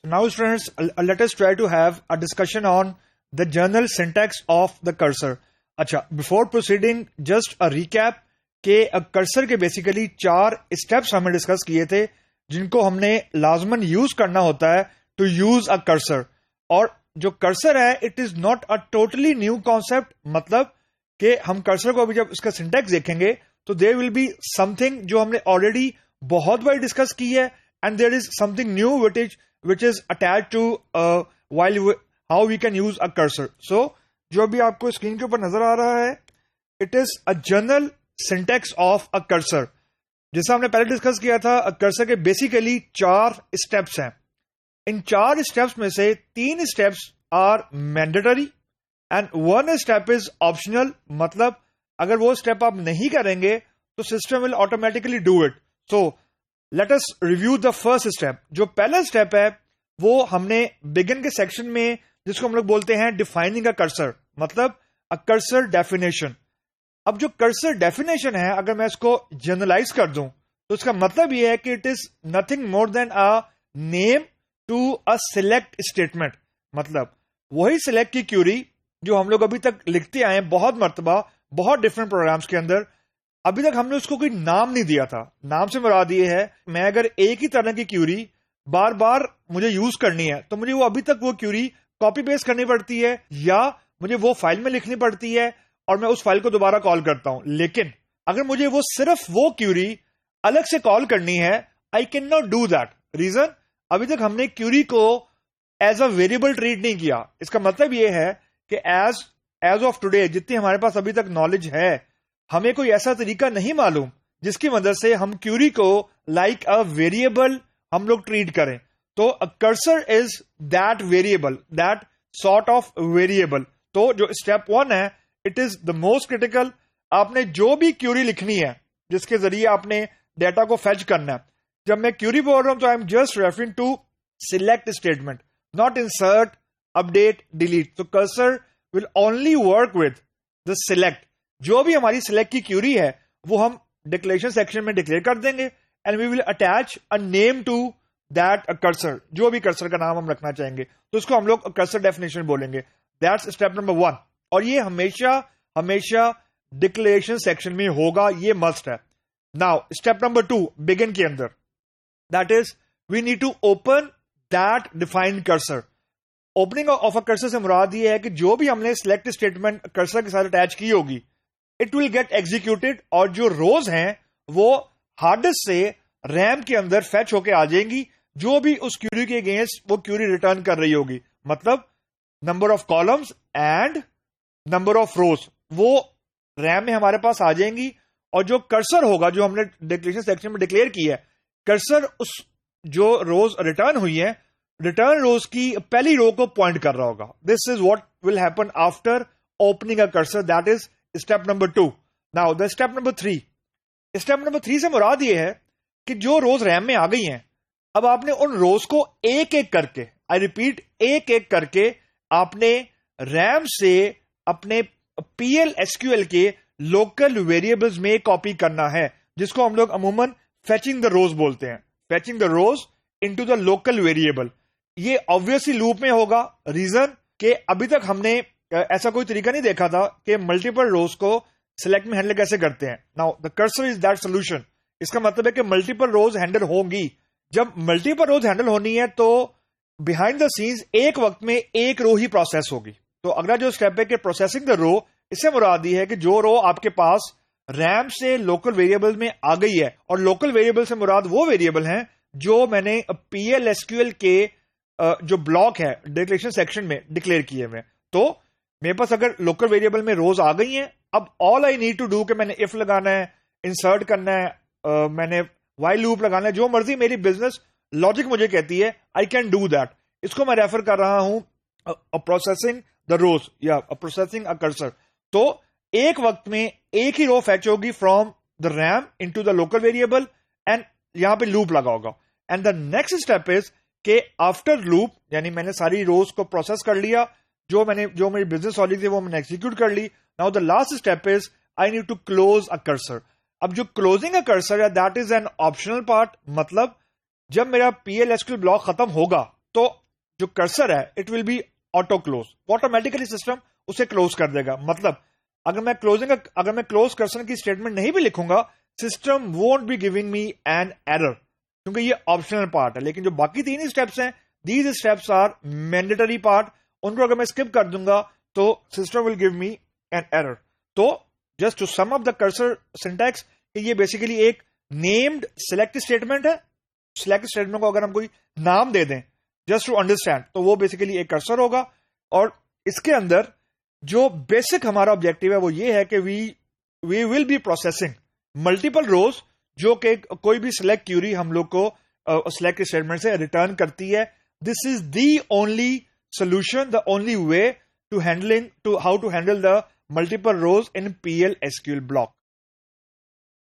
Now, students, let us try to have a discussion on the general syntax of the cursor. अच्छा, before proceeding, just a recap کہ cursor के basically 4 steps हमने discuss किए थे जिनको हमने लाजमन use करना होता है टू यूज अ कर्सर. और जो कर्सर है it is not a totally new concept, मतलब कि हम कर्सर को अभी जब इसका सिंटैक्स देखेंगे तो देयर विल बी समथिंग जो हमने ऑलरेडी बहुत बार डिस्कस की है and there is something new which is attached to while how we can use a cursor. So जो अभी आपको स्क्रीन के ऊपर नजर आ रहा है it is a general syntax of a cursor. जैसा हमने पहले डिस्कस किया था, कर्सर के बेसिकली 4 स्टेप्स हैं. इन 4 स्टेप्स में से 3 steps are mandatory and 1 step is optional, मतलब अगर वो स्टेप आप नहीं करेंगे तो system will automatically do it. So let us review the first step. जो पहला स्टेप है वो हमने बिगिन के सेक्शन में जिसको हम लोग बोलते हैं डिफाइनिंग अ कर्सर, मतलब अ कर्सर डेफिनेशन. अब जो कर्सर डेफिनेशन है अगर मैं इसको जनरलाइज कर दूं तो इसका मतलब यह है कि it is nothing more than a name to a select statement. मतलब वही सिलेक्ट की क्यूरी जो हम लोग अभी तक लिखते आए हैं बहुत मर्तबा बहुत डिफरेंट प्रोग्राम्स के अंदर, अभी तक हमने उसको कोई नाम नहीं दिया था. नाम से मुराद ये है मैं अगर एक ही तरह की क्यूरी बार बार मुझे यूज करनी है तो मुझे वो अभी तक वो क्यूरी कॉपी पेस्ट करनी पड़ती है या मुझे वो फाइल में लिखनी पड़ती है और मैं उस फाइल को दोबारा कॉल करता हूं. लेकिन अगर मुझे वो सिर्फ वो क्यूरी अलग से कॉल करनी है I can not do that. Reason, अभी तक हमने क्यूरी को एज अ वेरिएबल ट्रीट नहीं किया. इसका मतलब ये है कि एज ऑफ टुडे जितनी हमारे पास अभी तक नॉलेज है हमें कोई ऐसा तरीका नहीं मालूम जिसकी मदद से हम क्यूरी को लाइक अ वेरिएबल हम लोग ट्रीट करें. तो a cursor is that variable, that sort of variable. तो जो स्टेप 1 है it is the most critical. आपने जो भी क्यूरी लिखनी है जिसके जरिए आपने डेटा को फेच करना है, जब मैं क्यूरी बोल रहा हूं तो I am just referring to select statement, not insert, update, delete. तो cursor will only work with the select. जो भी हमारी सिलेक्ट की क्यूरी है वो हम डिक्लेरेशन सेक्शन में डिक्लेयर कर देंगे and we will attach a name to that cursor. जो भी कर्सर का नाम हम रखना चाहेंगे तो उसको हम लोग कर्सर डेफिनेशन बोलेंगे. दैट्स स्टेप नंबर 1 और ये हमेशा डिक्लेरेशन सेक्शन में होगा, ये मस्ट है. नाउ स्टेप नंबर 2 बिगिन के अंदर, that is we need to open that defined cursor. Opening of a cursor से मुराद ये है कि जो भी हमने सिलेक्ट स्टेटमेंट कर्सर के साथ अटैच की होगी इट विल गेट एग्जीक्यूटेड और जो रोज हैं वो हार्ड डिस्क से रैम के अंदर फैच होके आ जाएंगी जो भी उस क्यूरी के अगेंस्ट वो क्यूरी रिटर्न कर रही होगी. मतलब number of columns and number of रोज वो रैम में हमारे पास आ जाएंगी और जो कर्सर होगा जो हमने डिक्लेरेशन सेक्शन में डिक्लेयर की है, कर्सर उस जो रोज रिटर्न हुई है रिटर्न रोज की पहली रो को पॉइंट कर रहा होगा. This is what will happen after opening a cursor. That is step number 2. Now the step number 3. Step number 3 से मुराद ये है कि जो रोज रैम में आ गई हैं अब आपने उन रोज को एक एक करके, आई रिपीट, एक एक करके आपने रैम से अपने PL/SQL के लोकल वेरिएबल्स में कॉपी करना है जिसको हम लोग अमूमन फेचिंग द रोज बोलते हैं. Fetching the rose into the local variable. ये ऑब्वियसली लूप में होगा. रीजन कि अभी तक हमने ऐसा कोई तरीका नहीं देखा था कि मल्टीपल रोज को सिलेक्ट में हैंडल कैसे करते हैं. Now the cursor is that solution. इसका मतलब है कि मल्टीपल रोज हैंडल होंगी. जब मल्टीपल रोज हैंडल होनी है तो बिहाइंड द सीन्स एक वक्त में एक रो ही प्रोसेस होगी. तो अगला जो स्टेप है कि प्रोसेसिंग द रो, इससे मुराद ये है कि जो रो आपके पास रैम से लोकल वेरिएबल में आ गई है और लोकल वेरिएबल से मुराद वो वेरिएबल हैं जो मैंने PL/SQL के जो ब्लॉक है डिक्लेरेशन सेक्शन में डिक्लेयर किए हुए. तो मेरे पास अगर लोकल वेरिएबल में रोज आ गई हैं, अब all I need to do कि मैंने इफ लगाना है, इंसर्ट करना है, मैंने व्हाइल लूप लगाना है, जो मर्जी मेरी बिजनेस लॉजिक मुझे कहती है आई कैन डू दैट. इसको मैं रेफर कर रहा हूं प्रोसेसिंग द रोज या प्रोसेसिंग अ कर्सर. तो एक वक्त में एक ही रो फैच होगी from the RAM into the local variable and यहां पे लूप लगा होगा. And the next step is कि आफ्टर लूप, यानी मैंने सारी रोज को प्रोसेस कर लिया, जो मेरी बिजनेस लॉजिक थी वो मैंने एग्जीक्यूट कर ली. Now the last step is I need to close a cursor. अब जो क्लोजिंग अ कर्सर है that is an optional part. मतलब जब मेरा PL/SQL ब्लॉक खत्म होगा تو جو کرسر ہے it will be auto close, automatically system اسے کلوز کر دے گا. مطلب اگر میں کلوز کرسر کی اسٹیٹمنٹ نہیں بھی لکھوں گا, system won't be giving me an error, کیونکہ یہ آپشنل پارٹ ہے. لیکن جو باقی 3 اسٹیپس ہیں, these steps are mandatory part, ان کو اگر میں اسکپ کر دوں گا تو system will give me an error. تو just to sum up the cursor syntax, کہ یہ بیسیکلی ایک نیمڈ سلیکٹ اسٹیٹمنٹ ہے. سلیکٹ اسٹیٹمنٹ کو اگر ہم کوئی نام دے دیں جسٹ ٹو انڈرسٹینڈ, تو وہ بیسیکلی ایک کرسر ہوگا. اور اس کے اندر جو بیسک ہمارا آبجیکٹو ہے وہ یہ ہے کہ وی ول بی پروسیسنگ ملٹیپل روز, جو کہ کوئی بھی سلیکٹ کیوری ہم لوگ کو سلیکٹ اسٹیٹمنٹ سے ریٹرن کرتی ہے. This is the only solution, the only way to how to handle the multiple rows in PL SQL block.